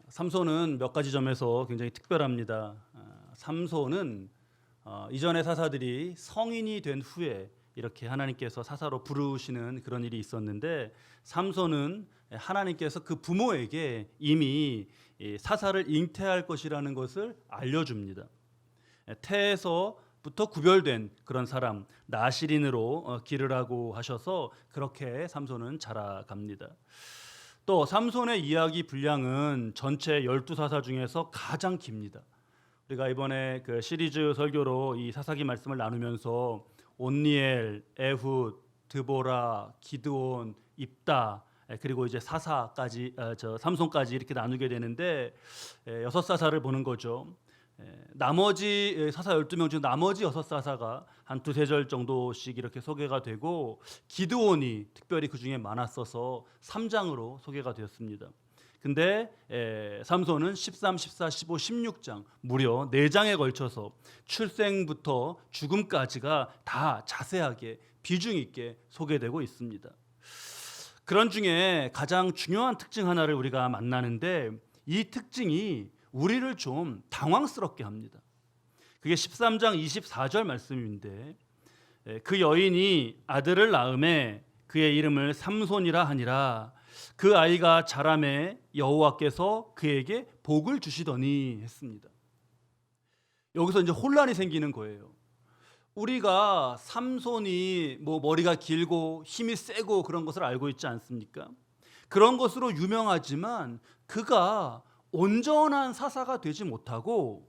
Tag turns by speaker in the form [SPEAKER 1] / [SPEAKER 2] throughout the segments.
[SPEAKER 1] 삼손은 몇 가지 점에서 굉장히 특별합니다. 삼손은 이전의 사사들이 성인이 된 후에 이렇게 하나님께서 사사로 부르시는 그런 일이 있었는데, 삼손은 하나님께서 그 부모에게 이미 사사를 잉태할 것이라는 것을 알려줍니다. 태에서부터 구별된 그런 사람, 나실인으로 기르라고 하셔서 그렇게 삼손은 자라갑니다. 또 삼손의 이야기 분량은 전체 12사사 중에서 가장 깁니다. 우리가 이번에 그 시리즈 설교로 이 사사기 말씀을 나누면서 온니엘, 에훗, 드보라, 기드온, 입다, 그리고 이제 사사까지, 삼손까지 이렇게 나누게 되는데 6사사를 보는 거죠. 나머지 사사 12명 중 나머지 6사사가 한 두세 절 정도씩 이렇게 소개가 되고, 기드온이 특별히 그 중에 많았어서 3장으로 소개가 되었습니다. 근데 삼손은 13, 14, 15, 16장 무려 4장에 걸쳐서 출생부터 죽음까지가 다 자세하게 비중 있게 소개되고 있습니다. 그런 중에 가장 중요한 특징 하나를 우리가 만나는데, 이 특징이 우리를 좀 당황스럽게 합니다. 그게 13장 24절 말씀인데, 그 여인이 아들을 낳음에 그의 이름을 삼손이라 하니라. 그 아이가 자라매 여호와께서 그에게 복을 주시더니 했습니다. 여기서 이제 혼란이 생기는 거예요. 우리가 삼손이 머리가 길고 힘이 세고 그런 것을 알고 있지 않습니까? 그런 것으로 유명하지만 그가 온전한 사사가 되지 못하고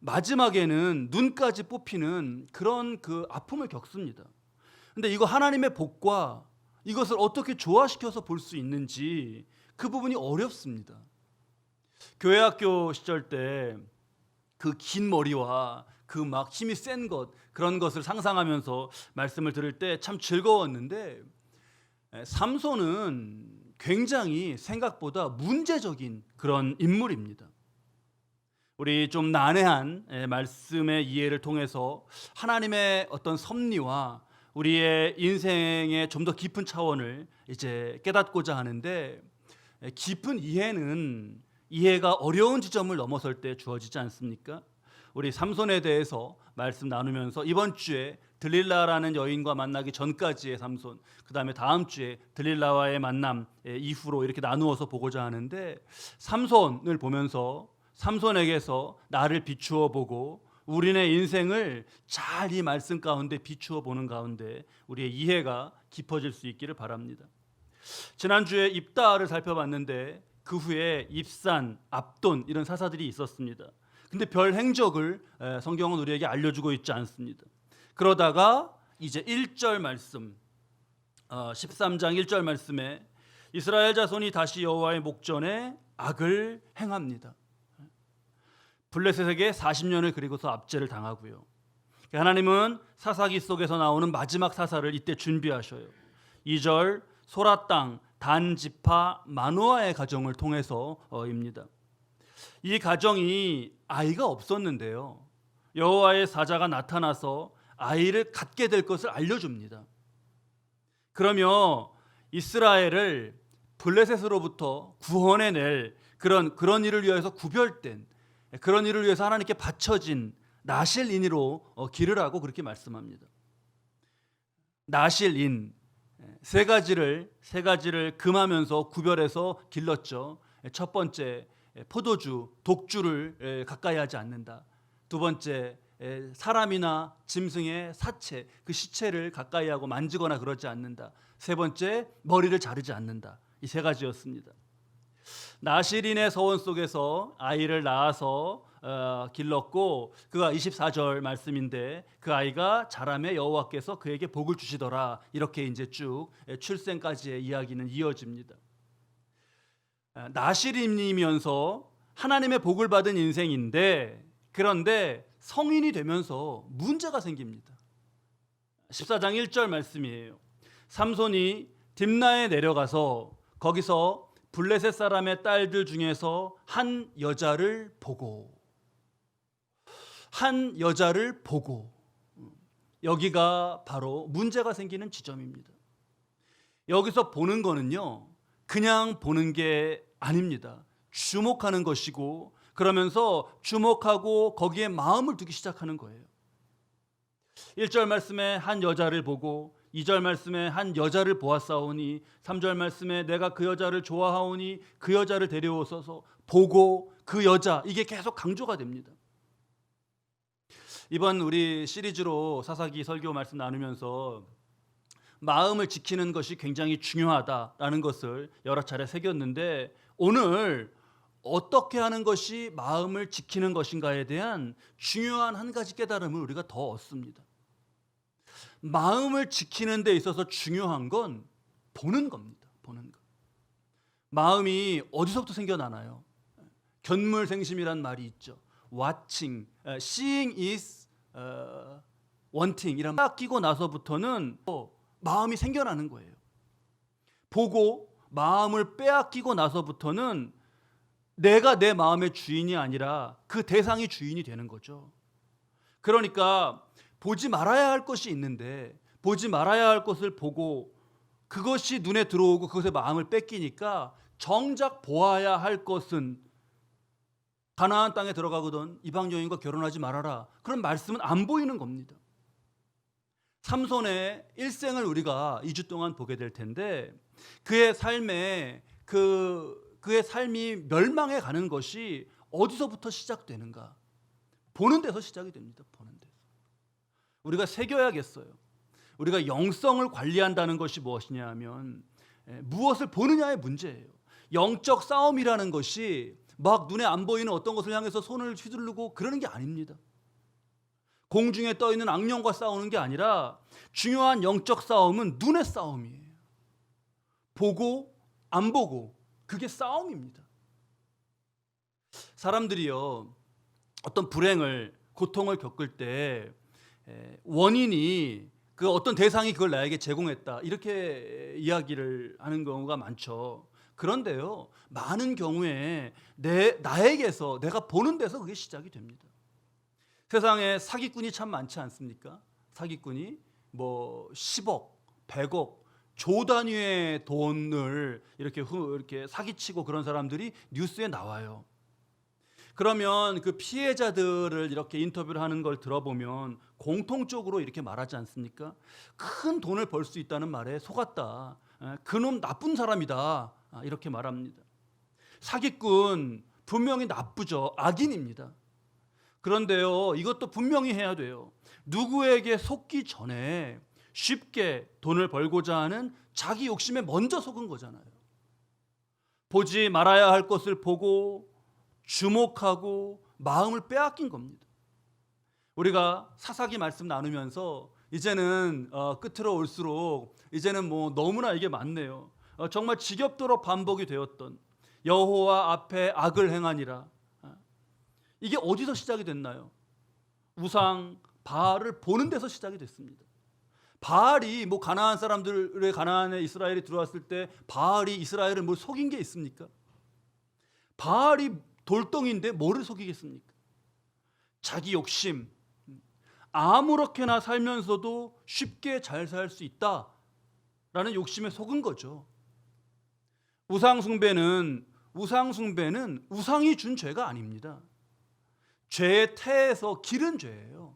[SPEAKER 1] 마지막에는 눈까지 뽑히는 그런 그 아픔을 겪습니다. 근데 이거 하나님의 복과 이것을 어떻게 조화시켜서 볼 수 있는지 그 부분이 어렵습니다. 교회 학교 시절 때 그 긴 머리와 그 막 힘이 센 것, 그런 것을 상상하면서 말씀을 들을 때 참 즐거웠는데, 삼손은 굉장히 생각보다 문제적인 그런 인물입니다. 우리 좀 난해한 말씀의 이해를 통해서 하나님의 어떤 섭리와 우리의 인생의 좀 더 깊은 차원을 이제 깨닫고자 하는데, 깊은 이해는 이해가 어려운 지점을 넘어설 때 주어지지 않습니까? 우리 삼손에 대해서 말씀 나누면서 이번 주에 들릴라라는 여인과 만나기 전까지의 삼손, 그 다음에 다음 주에 들릴라와의 만남 이후로 이렇게 나누어서 보고자 하는데, 삼손을 보면서 삼손에게서 나를 비추어 보고 우리네 인생을 잘 이 말씀 가운데 비추어 보는 가운데 우리의 이해가 깊어질 수 있기를 바랍니다. 지난주에 입다를 살펴봤는데 그 후에 입산, 압돈 이런 사사들이 있었습니다. 근데 별 행적을 성경은 우리에게 알려주고 있지 않습니다. 그러다가 이제 1절 말씀, 13장 1절 말씀에 이스라엘 자손이 다시 여호와의 목전에 악을 행합니다. 블레셋에게 40년을 그리고서 압제를 당하고요. 하나님은 사사기 속에서 나오는 마지막 사사를 이때 준비하셔요. 2절 소라 땅 단 지파 마노아의 가정을 통해서입니다. 이 가정이 아이가 없었는데요, 여호와의 사자가 나타나서 아이를 갖게 될 것을 알려줍니다. 그러며 이스라엘을 블레셋으로부터 구원해낼 그런 일을 위해서 구별된, 그런 일을 위해서 하나님께 바쳐진 나실인으로 기르라고 그렇게 말씀합니다. 나실인, 세 가지를 금하면서 구별해서 길렀죠. 첫 번째, 포도주, 독주를 가까이 하지 않는다. 두 번째, 사람이나 짐승의 사체, 그 시체를 가까이 하고 만지거나 그러지 않는다. 세 번째, 머리를 자르지 않는다. 이 세 가지였습니다. 나실인의 서원 속에서 아이를 낳아서 길렀고, 그가 24절 말씀인데 그 아이가 자라매 여호와께서 그에게 복을 주시더라. 이렇게 이제 쭉 출생까지의 이야기는 이어집니다. 나실인이면서 하나님의 복을 받은 인생인데, 그런데 성인이 되면서 문제가 생깁니다. 14장 1절 말씀이에요. 삼손이 딥나에 내려가서 거기서 블레셋 사람의 딸들 중에서 한 여자를 보고, 한 여자를 보고, 여기가 바로 문제가 생기는 지점입니다. 여기서 보는 거는요, 그냥 보는 게 아닙니다. 주목하는 것이고, 그러면서 주목하고 거기에 마음을 두기 시작하는 거예요. 1절 말씀에 한 여자를 보고, 2절 말씀에 한 여자를 보았사오니, 3절 말씀에 내가 그 여자를 좋아하오니 그 여자를 데려오소서, 보고 그 여자, 이게 계속 강조가 됩니다. 이번 우리 시리즈로 사사기 설교 말씀 나누면서 마음을 지키는 것이 굉장히 중요하다라는 것을 여러 차례 새겼는데, 오늘 어떻게 하는 것이 마음을 지키는 것인가에 대한 중요한 한 가지 깨달음을 우리가 더 얻습니다. 마음을 지키는 데 있어서 중요한 건 보는 겁니다. 보는 것. 마음이 어디서부터 생겨나나요? 견물생심이란 말이 있죠. watching, seeing is wanting 이란 닦이고 나서부터는 마음이 생겨나는 거예요. 보고 마음을 빼앗기고 나서부터는 내가 내 마음의 주인이 아니라 그 대상이 주인이 되는 거죠. 그러니까 보지 말아야 할 것이 있는데 보지 말아야 할 것을 보고 그것이 눈에 들어오고 그것에 마음을 뺏기니까 정작 보아야 할 것은 가나안 땅에 들어가거든 이방 여인과 결혼하지 말아라, 그런 말씀은 안 보이는 겁니다. 삼손의 일생을 우리가 2주 동안 보게 될 텐데, 그의 삶에 그의 삶이 멸망해 가는 것이 어디서부터 시작되는가? 보는 데서 시작이 됩니다. 보는 데서. 우리가 새겨야겠어요. 우리가 영성을 관리한다는 것이 무엇이냐 하면 무엇을 보느냐의 문제예요. 영적 싸움이라는 것이 막 눈에 안 보이는 어떤 것을 향해서 손을 휘두르고 그러는 게 아닙니다. 공중에 떠 있는 악령과 싸우는 게 아니라 중요한 영적 싸움은 눈의 싸움이에요. 보고 안 보고, 그게 싸움입니다. 사람들이요, 어떤 불행을, 고통을 겪을 때 원인이 그 어떤 대상이 그걸 나에게 제공했다, 이렇게 이야기를 하는 경우가 많죠. 그런데요, 많은 경우에 나에게서, 내가 보는 데서 그게 시작이 됩니다. 세상에 사기꾼이 참 많지 않습니까? 사기꾼이 뭐 10억, 100억, 조 단위의 돈을 이렇게 사기치고 그런 사람들이 뉴스에 나와요. 그러면 그 피해자들을 이렇게 인터뷰를 하는 걸 들어보면 공통적으로 이렇게 말하지 않습니까? 큰 돈을 벌 수 있다는 말에 속았다. 그놈 나쁜 사람이다. 이렇게 말합니다. 사기꾼 분명히 나쁘죠. 악인입니다. 그런데요, 이것도 분명히 해야 돼요. 누구에게 속기 전에 쉽게 돈을 벌고자 하는 자기 욕심에 먼저 속은 거잖아요. 보지 말아야 할 것을 보고 주목하고 마음을 빼앗긴 겁니다. 우리가 사사기 말씀 나누면서 이제는 끝으로 올수록 이제는 뭐 너무나 이게 많네요. 정말 지겹도록 반복이 되었던 여호와 앞에 악을 행하니라. 이게 어디서 시작이 됐나요? 우상 바알을 보는 데서 시작이 됐습니다. 바알이 뭐 가나안 사람들의, 가나안에 이스라엘이 들어왔을 때 바알이 이스라엘을 뭘 속인 게 있습니까? 바알이 돌덩이인데 뭐를 속이겠습니까? 자기 욕심, 아무렇게나 살면서도 쉽게 잘 살 수 있다라는 욕심에 속은 거죠. 우상 숭배는 우상이 준 죄가 아닙니다. 죄의 태에서 기른 죄예요.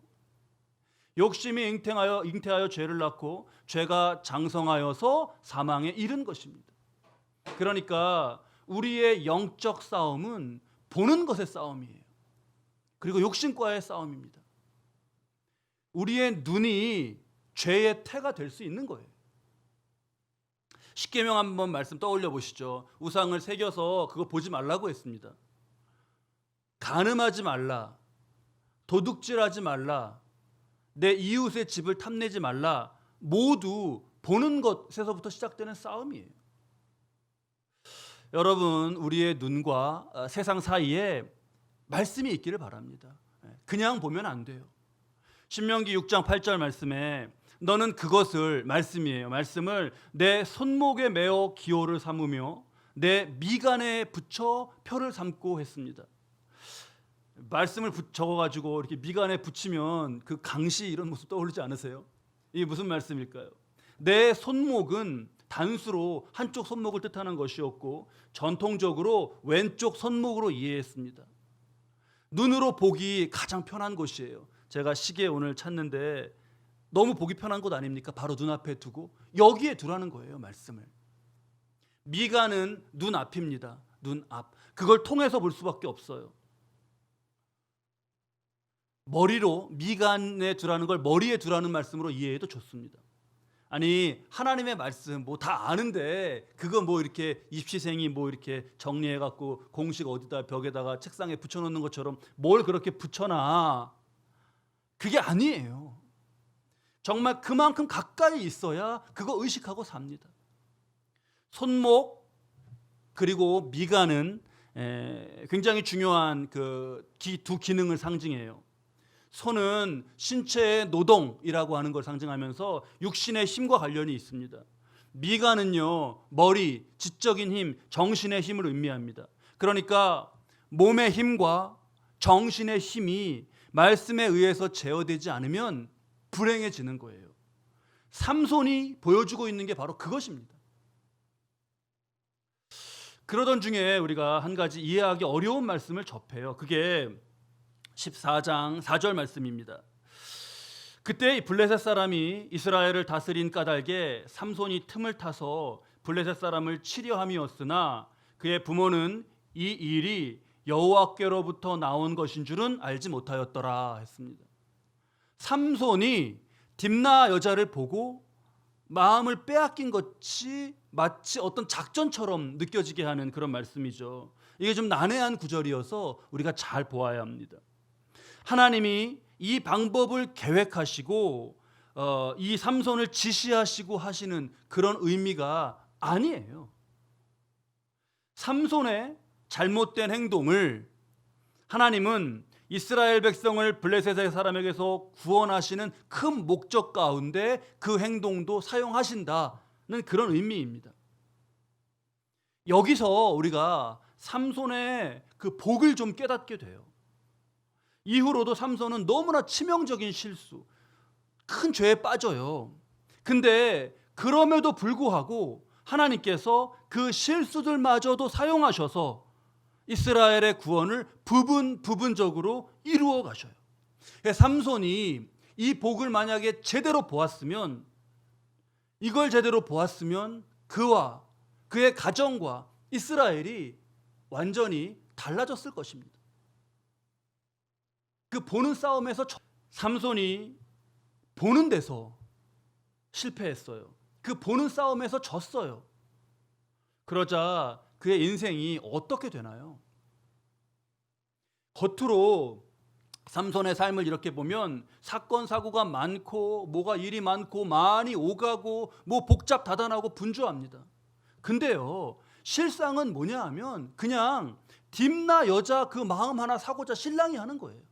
[SPEAKER 1] 욕심이 잉태하여 죄를 낳고 죄가 장성하여서 사망에 이른 것입니다. 그러니까 우리의 영적 싸움은 보는 것의 싸움이에요. 그리고 욕심과의 싸움입니다. 우리의 눈이 죄의 태가 될 수 있는 거예요. 십계명 한번 말씀 떠올려 보시죠. 우상을 새겨서 그거 보지 말라고 했습니다. 간음하지 말라, 도둑질하지 말라, 내 이웃의 집을 탐내지 말라, 모두 보는 것에서부터 시작되는 싸움이에요. 여러분, 우리의 눈과 세상 사이에 말씀이 있기를 바랍니다. 그냥 보면 안 돼요. 신명기 6장 8절 말씀에 너는 그것을, 말씀을 내 손목에 메어 기호를 삼으며 내 미간에 붙여 표를 삼고 했습니다. 말씀을 적어가지고 이렇게 미간에 붙이면 그 강시 이런 모습 떠오르지 않으세요? 이게 무슨 말씀일까요? 내 손목은 단수로 한쪽 손목을 뜻하는 것이었고 전통적으로 왼쪽 손목으로 이해했습니다. 눈으로 보기 가장 편한 곳이에요. 제가 시계 오늘 찾는데 너무 보기 편한 곳 아닙니까? 바로 눈앞에 두고 여기에 두라는 거예요, 말씀을. 미간은 눈 앞입니다. 눈 앞. 그걸 통해서 볼 수밖에 없어요. 머리로 미간에 두라는 걸 머리에 두라는 말씀으로 이해해도 좋습니다. 아니 하나님의 말씀 뭐 다 아는데 그거 뭐 이렇게 입시생이 뭐 이렇게 정리해 갖고 공식 어디다 벽에다가 책상에 붙여놓는 것처럼 뭘 그렇게 붙여놔. 그게 아니에요. 정말 그만큼 가까이 있어야 그거 의식하고 삽니다. 손목 그리고 미간은 굉장히 중요한 그 두 기능을 상징해요. 손은 신체의 노동이라고 하는 걸 상징하면서 육신의 힘과 관련이 있습니다. 미간은요, 머리, 지적인 힘, 정신의 힘을 의미합니다. 그러니까 몸의 힘과 정신의 힘이 말씀에 의해서 제어되지 않으면 불행해지는 거예요. 삼손이 보여주고 있는 게 바로 그것입니다. 그러던 중에 우리가 한 가지 이해하기 어려운 말씀을 접해요. 그게 14장 4절 말씀입니다. 그때 블레셋 사람이 이스라엘을 다스린 까닭에 삼손이 틈을 타서 블레셋 사람을 치려 함이었으나 그의 부모는 이 일이 여호와께로부터 나온 것인 줄은 알지 못하였더라 했습니다. 삼손이 딥나 여자를 보고 마음을 빼앗긴 것이 마치 어떤 작전처럼 느껴지게 하는 그런 말씀이죠. 이게 좀 난해한 구절이어서 우리가 잘 보아야 합니다. 하나님이 이 방법을 계획하시고 이 삼손을 지시하시고 하시는 그런 의미가 아니에요. 삼손의 잘못된 행동을 하나님은 이스라엘 백성을 블레셋의 사람에게서 구원하시는 큰 목적 가운데 그 행동도 사용하신다는 그런 의미입니다. 여기서 우리가 삼손의 그 복을 좀 깨닫게 돼요. 이후로도 삼손은 너무나 치명적인 실수, 큰 죄에 빠져요. 근데 그럼에도 불구하고 하나님께서 그 실수들마저도 사용하셔서 이스라엘의 구원을 부분적으로 이루어 가셔요. 삼손이 이 복을 만약에 제대로 보았으면, 이걸 제대로 보았으면 그와 그의 가정과 이스라엘이 완전히 달라졌을 것입니다. 그 보는 싸움에서 삼손이 보는 데서 실패했어요. 그 보는 싸움에서 졌어요. 그러자 그의 인생이 어떻게 되나요? 겉으로 삼손의 삶을 이렇게 보면 사건 사고가 많고 뭐가 일이 많고 많이 오가고 뭐 복잡다단하고 분주합니다. 근데요, 실상은 뭐냐 하면 그냥 딥나 여자 그 마음 하나 사고자 신랑이 하는 거예요.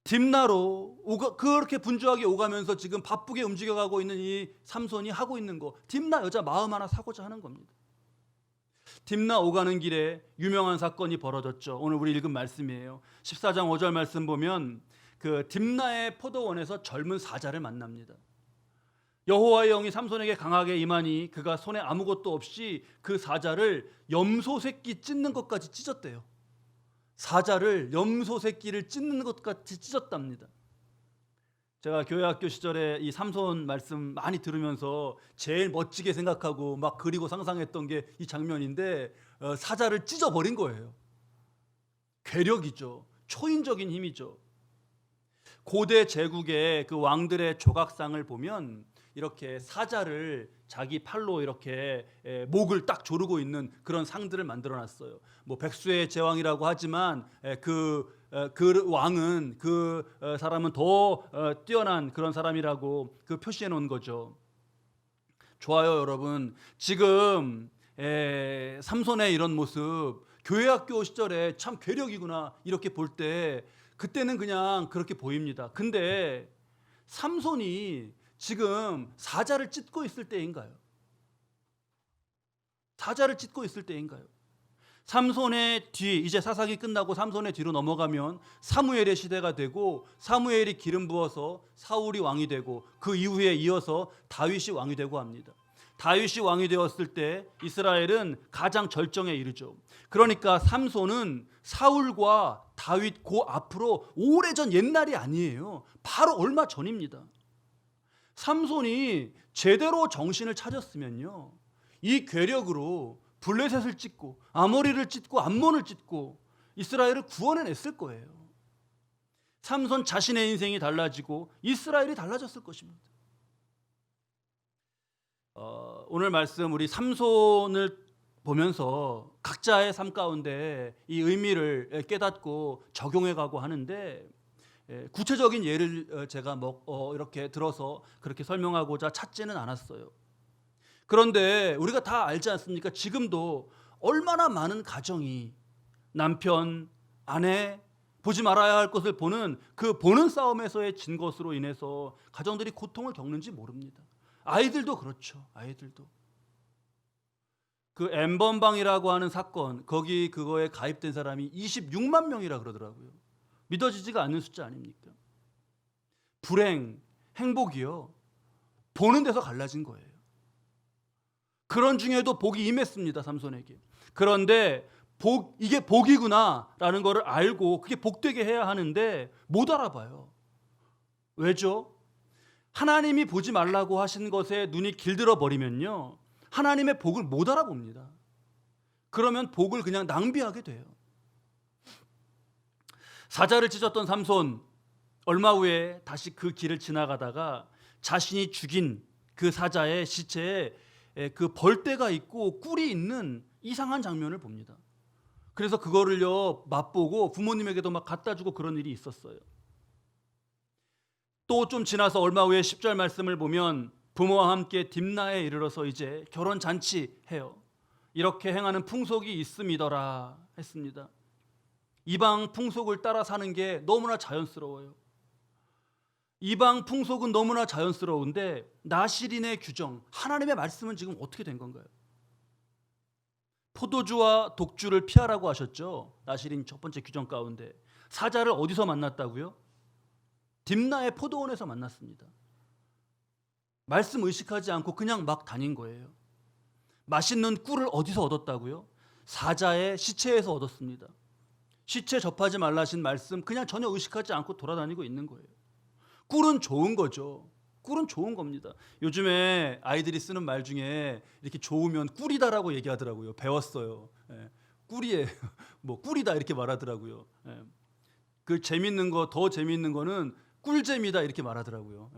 [SPEAKER 1] 딥나로 그렇게 분주하게 오가면서 지금 바쁘게 움직여가고 있는 이 삼손이 하고 있는 거, 딥나 여자 마음 하나 사고자 하는 겁니다. 딥나 오가는 길에 유명한 사건이 벌어졌죠. 오늘 우리 읽은 말씀이에요. 14장 5절 말씀 보면 그 딥나의 포도원에서 젊은 사자를 만납니다. 여호와의 영이 삼손에게 강하게 임하니 그가 손에 아무것도 없이 그 사자를 염소 새끼 찢는 것까지 찢었대요. 사자를 염소 새끼를 찢는 것 같이 찢었답니다. 제가 교회학교 시절에 이 삼손 말씀 많이 들으면서 제일 멋지게 생각하고 막 그리고 상상했던 게 이 장면인데 사자를 찢어버린 거예요. 괴력이죠. 초인적인 힘이죠. 고대 제국의 그 왕들의 조각상을 보면 이렇게 사자를 자기 팔로 이렇게 목을 딱 조르고 있는 그런 상들을 만들어놨어요. 뭐 백수의 제왕이라고 하지만 그 왕은 그 사람은 더 뛰어난 그런 사람이라고 그 표시해 놓은 거죠. 좋아요, 여러분. 지금 삼손의 이런 모습, 교회학교 시절에 참 괴력이구나 이렇게 볼 때 그때는 그냥 그렇게 보입니다. 근데 삼손이 지금 사자를 찢고 있을 때인가요? 사자를 찢고 있을 때인가요? 삼손의 뒤, 이제 사사기 끝나고 삼손의 뒤로 넘어가면 사무엘의 시대가 되고, 사무엘이 기름 부어서 사울이 왕이 되고, 그 이후에 이어서 다윗이 왕이 되고 합니다. 다윗이 왕이 되었을 때 이스라엘은 가장 절정에 이르죠. 그러니까 삼손은 사울과 다윗 그 앞으로 오래전 옛날이 아니에요. 바로 얼마 전입니다. 삼손이 제대로 정신을 차렸으면요, 이 괴력으로 블레셋을 찢고 아모리를 찢고 암몬을 찢고 이스라엘을 구원해냈을 거예요. 삼손 자신의 인생이 달라지고 이스라엘이 달라졌을 것입니다. 오늘 말씀 우리 삼손을 보면서 각자의 삶 가운데 이 의미를 깨닫고 적용해가고 하는데, 구체적인 예를 제가 이렇게 들어서 그렇게 설명하고자 찾지는 않았어요. 그런데 우리가 다 알지 않습니까? 지금도 얼마나 많은 가정이 남편, 아내, 보지 말아야 할 것을 보는 그 보는 싸움에서의 진 것으로 인해서 가정들이 고통을 겪는지 모릅니다. 아이들도 그렇죠. 아이들도. 그 엠번방이라고 하는 사건, 거기 그거에 가입된 사람이 26만 명이라 그러더라고요. 믿어지지가 않는 숫자 아닙니까? 불행, 행복이요, 보는 데서 갈라진 거예요. 그런 중에도 복이 임했습니다, 삼손에게. 그런데 이게 복이구나라는 것을 알고 그게 복되게 해야 하는데 못 알아봐요. 왜죠? 하나님이 보지 말라고 하신 것에 눈이 길들어 버리면요, 하나님의 복을 못 알아봅니다. 그러면 복을 그냥 낭비하게 돼요. 사자를 찢었던 삼손, 얼마 후에 다시 그 길을 지나가다가 자신이 죽인 그 사자의 시체에 그 벌떼가 있고 꿀이 있는 이상한 장면을 봅니다. 그래서 그거를요 맛보고 부모님에게도 막 갖다 주고 그런 일이 있었어요. 또 좀 지나서 얼마 후에 10절 말씀을 보면 부모와 함께 딥나에 이르러서 이제 결혼 잔치해요. 이렇게 행하는 풍속이 있음이더라 했습니다. 이방 풍속을 따라 사는 게 너무나 자연스러워요. 이방 풍속은 너무나 자연스러운데 나실인의 규정, 하나님의 말씀은 지금 어떻게 된 건가요? 포도주와 독주를 피하라고 하셨죠. 나실인 첫 번째 규정 가운데. 사자를 어디서 만났다고요? 딥나의 포도원에서 만났습니다. 말씀 의식하지 않고 그냥 막 다닌 거예요. 맛있는 꿀을 어디서 얻었다고요? 사자의 시체에서 얻었습니다. 시체 접하지 말라신 말씀 그냥 전혀 의식하지 않고 돌아다니고 있는 거예요. 꿀은 좋은 거죠. 꿀은 좋은 겁니다. 요즘에 아이들이 쓰는 말 중에 이렇게 좋으면 꿀이다라고 얘기하더라고요. 배웠어요. 꿀이에요. 뭐 꿀이다 이렇게 말하더라고요. 그 재밌는 거, 더 재밌는 거는 꿀잼이다 이렇게 말하더라고요.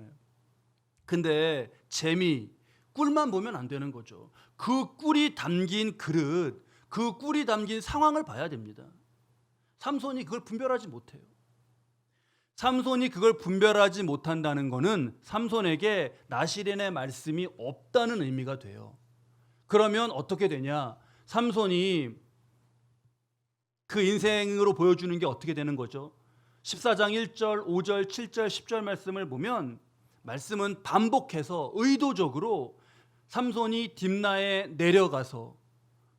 [SPEAKER 1] 근데 재미, 꿀만 보면 안 되는 거죠. 그 꿀이 담긴 그릇, 그 꿀이 담긴 상황을 봐야 됩니다. 삼손이 그걸 분별하지 못해요. 삼손이 그걸 분별하지 못한다는 것은 삼손에게 나실인의 말씀이 없다는 의미가 돼요. 그러면 어떻게 되냐? 삼손이 그 인생으로 보여주는 게 어떻게 되는 거죠? 14장 1절, 5절, 7절, 10절 말씀을 보면 말씀은 반복해서 의도적으로 삼손이 딥나에 내려가서,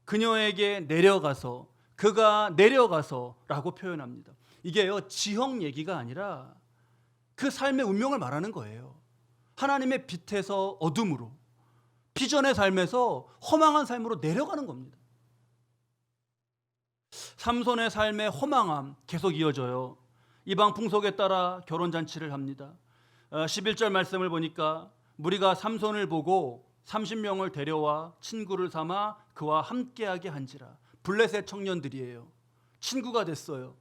[SPEAKER 1] 그녀에게 내려가서, 그가 내려가서라고 표현합니다. 이게요 지형 얘기가 아니라 그 삶의 운명을 말하는 거예요. 하나님의 빛에서 어둠으로, 비전의 삶에서 허망한 삶으로 내려가는 겁니다. 삼손의 삶의 허망함 계속 이어져요. 이방 풍속에 따라 결혼잔치를 합니다. 11절 말씀을 보니까 무리가 삼손을 보고 30명을 데려와 친구를 삼아 그와 함께하게 한지라. 블레셋 청년들이에요. 친구가 됐어요.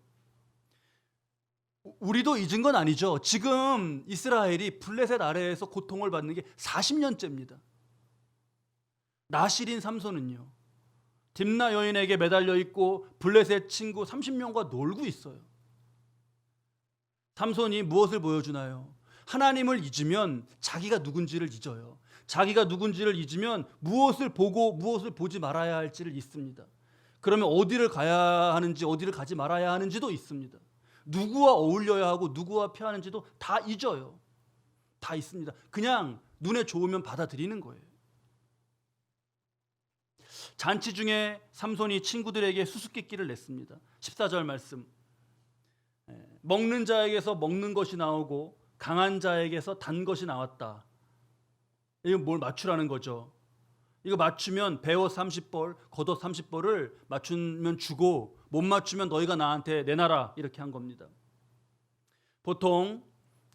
[SPEAKER 1] 우리도 잊은 건 아니죠. 지금 이스라엘이 블레셋 아래에서 고통을 받는 게 40년째입니다. 나실인 삼손은요 딥나 여인에게 매달려 있고 블레셋 친구 30명과 놀고 있어요. 삼손이 무엇을 보여주나요? 하나님을 잊으면 자기가 누군지를 잊어요. 자기가 누군지를 잊으면 무엇을 보고 무엇을 보지 말아야 할지를 잊습니다. 그러면 어디를 가야 하는지 어디를 가지 말아야 하는지도 잊습니다. 누구와 어울려야 하고 누구와 피하는지도 다 잊어요. 다 있습니다. 그냥 눈에 좋으면 받아들이는 거예요. 잔치 중에 삼손이 친구들에게 수수께끼를 냈습니다. 14절 말씀. 먹는 자에게서 먹는 것이 나오고 강한 자에게서 단 것이 나왔다. 이거 뭘 맞추라는 거죠. 이거 맞추면 베옷 30벌, 겉옷 30벌을 맞추면 주고 못 맞추면 너희가 나한테 내놔라, 이렇게 한 겁니다. 보통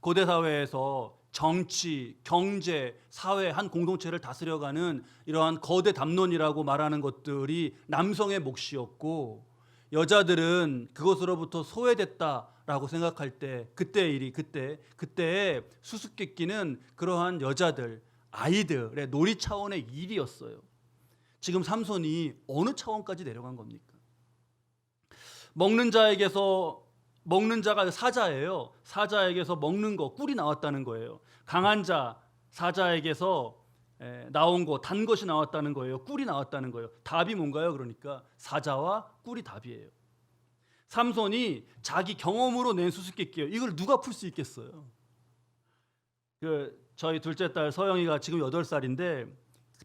[SPEAKER 1] 고대 사회에서 정치, 경제, 사회 한 공동체를 다스려가는 이러한 거대 담론이라고 말하는 것들이 남성의 몫이었고, 여자들은 그것으로부터 소외됐다라고 생각할 때 그때의 일이 그때의 수수께끼는 그러한 여자들, 아이들의 놀이 차원의 일이었어요. 지금 삼손이 어느 차원까지 내려간 겁니까? 먹는 자가 사자예요. 사자에게서 먹는 거, 꿀이 나왔다는 거예요. 강한 자, 사자에게서 나온 거, 단 것이 나왔다는 거예요. 꿀이 나왔다는 거예요. 답이 뭔가요? 그러니까 사자와 꿀이 답이에요. 삼손이 자기 경험으로 낸 수수께끼예요. 이걸 누가 풀 수 있겠어요? 저희 둘째 딸 서영이가 지금 8살인데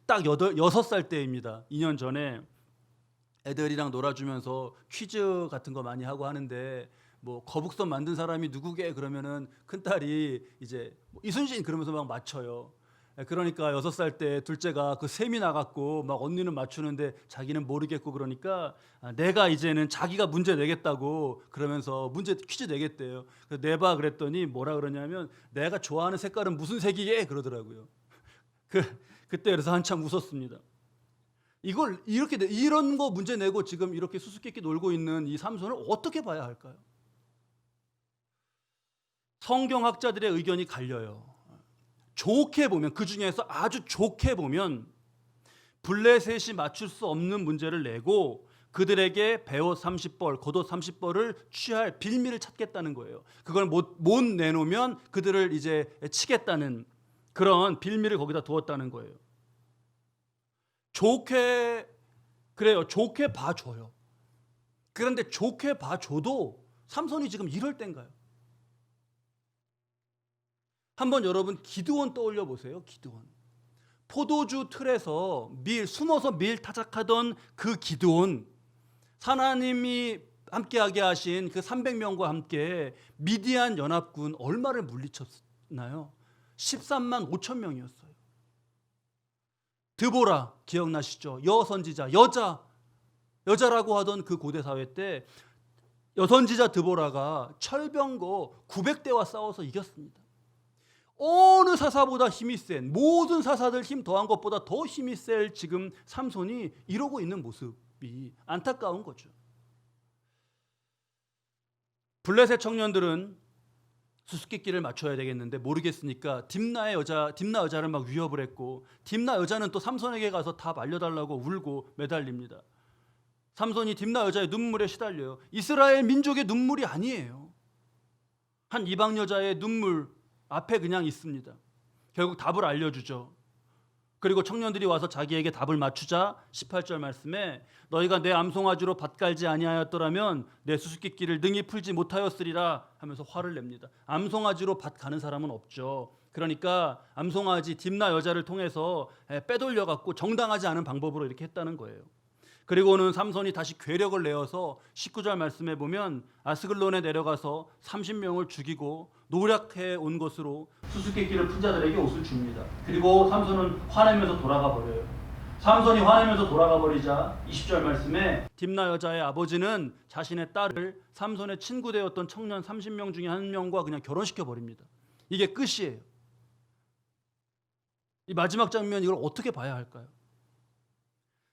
[SPEAKER 1] 딱 6살 때입니다. 2년 전에 애들이랑 놀아주면서 퀴즈 같은 거 많이 하고 하는데, 뭐 거북선 만든 사람이 누구게? 그러면은 큰딸이 이제 이순신 그러면서 막 맞춰요. 그러니까 6살 때 둘째가 그 셈이 나갔고 막 언니는 맞추는데 자기는 모르겠고, 그러니까 내가 이제는 자기가 문제 내겠다고 그러면서 퀴즈 내겠대요. 그래서 내봐 그랬더니 뭐라 그러냐면 내가 좋아하는 색깔은 무슨 색이게? 그러더라고요. 그때 그래서 한참 웃었습니다. 이런 거 문제 내고 지금 이렇게 수수께끼 놀고 있는 이 삼손을 어떻게 봐야 할까요? 성경학자들의 의견이 갈려요. 좋게 보면, 그 중에서 아주 좋게 보면 블레셋이 맞출 수 없는 문제를 내고 그들에게 베옷 30벌, 겉옷 30벌을 취할 빌미를 찾겠다는 거예요. 그걸 못 내놓으면 그들을 이제 치겠다는 그런 빌미를 거기다 두었다는 거예요. 좋게 봐줘요. 그런데 좋게 봐줘도 삼손이 지금 이럴 땐가요? 한번 여러분 기드온 떠올려 보세요. 기드온. 포도주 틀에서 숨어서 밀 타작하던 그 기드온, 하나님이 함께하게 하신 그 300명과 함께 미디안 연합군 얼마를 물리쳤나요? 13만 5천 명이었어요. 드보라 기억나시죠? 여선지자, 여자라고 하던 그 고대 사회 때 여선지자 드보라가 철병거 900대와 싸워서 이겼습니다. 어느 사사보다 힘이 센, 모든 사사들 힘 더한 것보다 더 힘이 셀 지금 삼손이 이러고 있는 모습이 안타까운 거죠. 블레셋 청년들은 수수께끼를 맞춰야 되겠는데 모르겠으니까 딥나 여자를 막 위협을 했고, 딥나 여자는 또 삼손에게 가서 답 알려달라고 울고 매달립니다. 삼손이 딥나 여자의 눈물에 시달려요. 이스라엘 민족의 눈물이 아니에요. 한 이방 여자의 눈물 앞에 그냥 있습니다. 결국 답을 알려주죠. 그리고 청년들이 와서 자기에게 답을 맞추자 18절 말씀에 너희가 내 암송아지로 밭 갈지 아니하였더라면 내 수수께끼를 능히 풀지 못하였으리라 하면서 화를 냅니다. 암송아지로 밭 가는 사람은 없죠. 그러니까 암송아지 딥나 여자를 통해서 빼돌려 갖고 정당하지 않은 방법으로 이렇게 했다는 거예요. 그리고는 삼손이 다시 괴력을 내어서 19절 말씀에 보면 아스글론에 내려가서 30명을 죽이고 노력해 온 것으로 수수께끼를 푼 자들에게 옷을 줍니다. 그리고 삼손은 화내면서 돌아가 버려요. 삼손이 화내면서 돌아가 버리자 20절 말씀에 딥나 여자의 아버지는 자신의 딸을 삼손의 친구 되었던 청년 30명 중에 한 명과 그냥 결혼시켜 버립니다. 이게 끝이에요. 이 마지막 장면, 이걸 어떻게 봐야 할까요?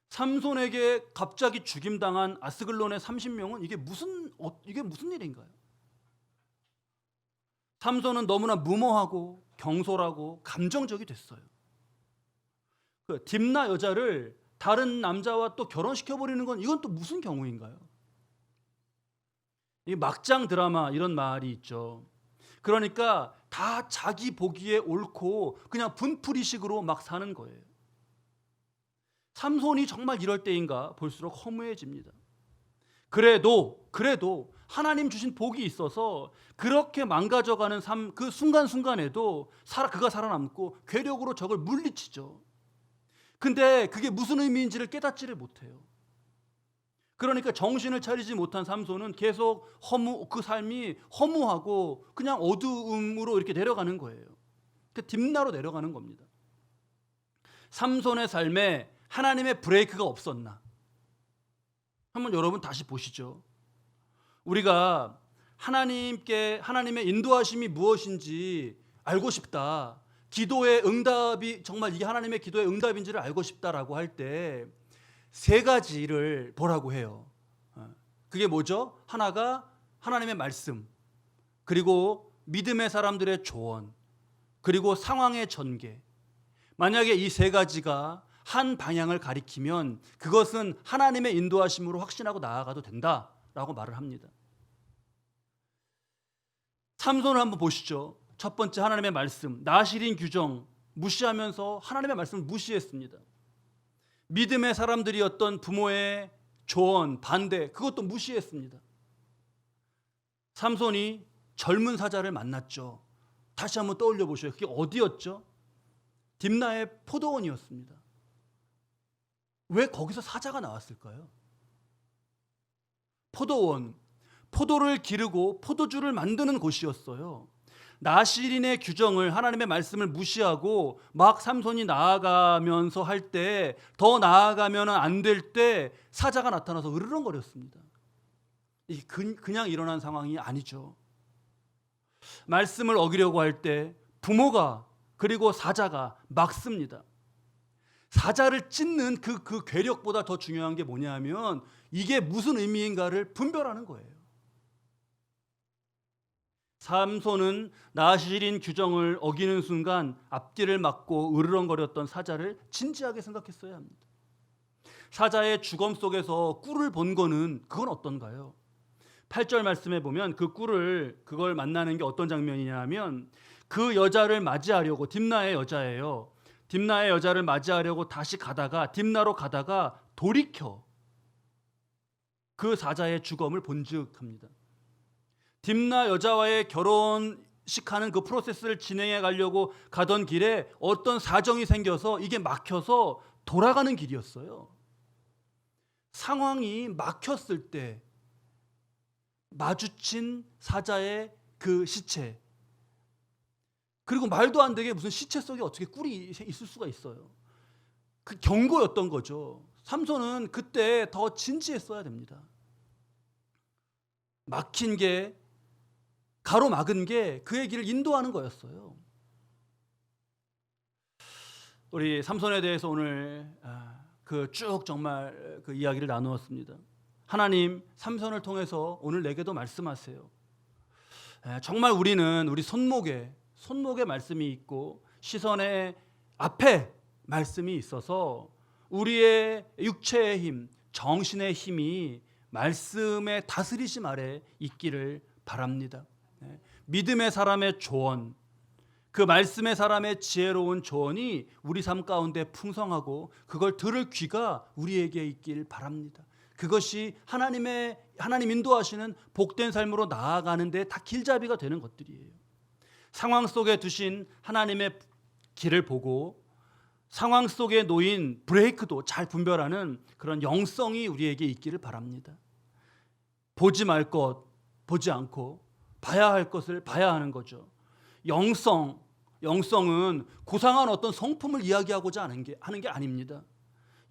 [SPEAKER 1] 삼손에게 갑자기 죽임당한 아스글론의 30명은 이게 무슨 일인가요? 삼손은 너무나 무모하고 경솔하고 감정적이 됐어요. 그 딥나 여자를 다른 남자와 또 결혼시켜버리는 건 이건 또 무슨 경우인가요? 이 막장 드라마 이런 말이 있죠. 그러니까 다 자기 보기에 옳고 그냥 분풀이식으로 막 사는 거예요. 삼손이 정말 이럴 때인가 볼수록 허무해집니다. 그래도 하나님 주신 복이 있어서 그렇게 망가져가는 그 순간순간에도 그가 살아남고 괴력으로 적을 물리치죠. 근데 그게 무슨 의미인지를 깨닫지를 못해요. 그러니까 정신을 차리지 못한 삼손은 계속 그 삶이 허무하고 그냥 어두움으로 이렇게 내려가는 거예요. 딥나로 내려가는 겁니다. 삼손의 삶에 하나님의 브레이크가 없었나? 한번 여러분 다시 보시죠. 우리가 하나님의 인도하심이 무엇인지 알고 싶다. 기도의 응답이 정말 이게 하나님의 기도의 응답인지를 알고 싶다라고 할 때 세 가지를 보라고 해요. 그게 뭐죠? 하나가 하나님의 말씀, 그리고 믿음의 사람들의 조언, 그리고 상황의 전개. 만약에 이 세 가지가 한 방향을 가리키면 그것은 하나님의 인도하심으로 확신하고 나아가도 된다라고 말을 합니다. 삼손을 한번 보시죠. 첫 번째 하나님의 말씀, 나실인 규정 무시하면서 하나님의 말씀을 무시했습니다. 믿음의 사람들이었던 부모의 조언, 반대, 그것도 무시했습니다. 삼손이 젊은 사자를 만났죠. 다시 한번 떠올려 보셔요. 그게 어디였죠? 딥나의 포도원이었습니다. 왜 거기서 사자가 나왔을까요? 포도원, 포도를 기르고 포도주를 만드는 곳이었어요. 나실인의 규정을, 하나님의 말씀을 무시하고 막 삼손이 나아가면서 할 때, 더 나아가면 안 될 때 사자가 나타나서 으르렁거렸습니다. 이게 그냥 일어난 상황이 아니죠. 말씀을 어기려고 할 때 부모가 그리고 사자가 막습니다. 사자를 찢는 그 괴력보다 더 중요한 게 뭐냐면 이게 무슨 의미인가를 분별하는 거예요. 삼손은 나실인 규정을 어기는 순간 앞길을 막고 으르렁거렸던 사자를 진지하게 생각했어야 합니다. 사자의 주검 속에서 꿀을 본 거는 그건 어떤가요? 8절 말씀에 보면 그걸 만나는 게 어떤 장면이냐 하면 그 여자를 맞이하려고, 딥나의 여자예요. 딥나의 여자를 맞이하려고 다시 가다가, 딥나로 가다가 돌이켜 그 사자의 주검을 본즉합니다. 딥나 여자와의 결혼식하는 그 프로세스를 진행해 가려고 가던 길에 어떤 사정이 생겨서 이게 막혀서 돌아가는 길이었어요. 상황이 막혔을 때 마주친 사자의 그 시체, 그리고 말도 안 되게 무슨 시체 속에 어떻게 꿀이 있을 수가 있어요. 그 경고였던 거죠. 삼손은 그때 더 진지했어야 됩니다. 막힌 게, 가로막은 게 그의 길을 인도하는 거였어요. 우리 삼손에 대해서 오늘 쭉 정말 그 이야기를 나누었습니다. 하나님 삼손을 통해서 오늘 내게도 말씀하세요. 정말 우리는 우리 손목에 말씀이 있고 시선의 앞에 말씀이 있어서 우리의 육체의 힘, 정신의 힘이 말씀의 다스리심 아래 있기를 바랍니다. 믿음의 사람의 조언, 그 말씀의 사람의 지혜로운 조언이 우리 삶 가운데 풍성하고 그걸 들을 귀가 우리에게 있길 바랍니다. 그것이 하나님 인도하시는 복된 삶으로 나아가는 데 다 길잡이가 되는 것들이에요. 상황 속에 두신 하나님의 길을 보고 상황 속에 놓인 브레이크도 잘 분별하는 그런 영성이 우리에게 있기를 바랍니다. 보지 말 것 보지 않고 봐야 할 것을 봐야 하는 거죠. 영성은 고상한 어떤 성품을 이야기하고자 하는 게 아닙니다.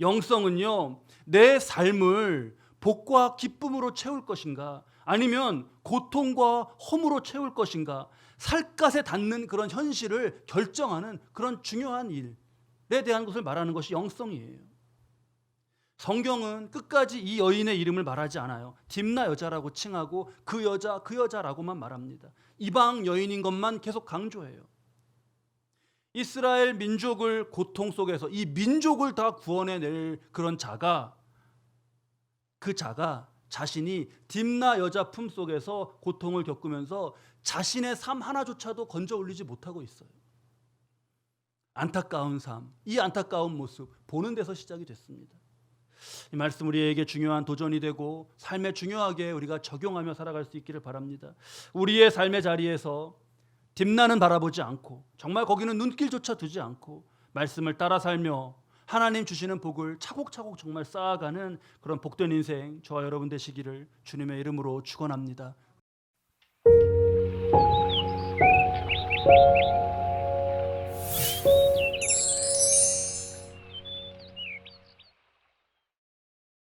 [SPEAKER 1] 영성은요, 내 삶을 복과 기쁨으로 채울 것인가, 아니면 고통과 허무로 채울 것인가, 살갗에 닿는 그런 현실을 결정하는 그런 중요한 일에 대한 것을 말하는 것이 영성이에요. 성경은 끝까지 이 여인의 이름을 말하지 않아요. 딥나 여자라고 칭하고 그 여자라고만 말합니다. 이방 여인인 것만 계속 강조해요. 이스라엘 민족을 고통 속에서 이 민족을 다 구원해낼 그런 그 자가 자신이 딥나 여자 품 속에서 고통을 겪으면서 자신의 삶 하나조차도 건져 올리지 못하고 있어요. 안타까운 삶, 이 안타까운 모습 보는 데서 시작이 됐습니다. 이 말씀 우리에게 중요한 도전이 되고 삶에 중요하게 우리가 적용하며 살아갈 수 있기를 바랍니다. 우리의 삶의 자리에서 딥나는 바라보지 않고, 정말 거기는 눈길조차 두지 않고 말씀을 따라 살며 하나님 주시는 복을 차곡차곡 정말 쌓아가는 그런 복된 인생 저와 여러분 되시기를 주님의 이름으로 축원합니다.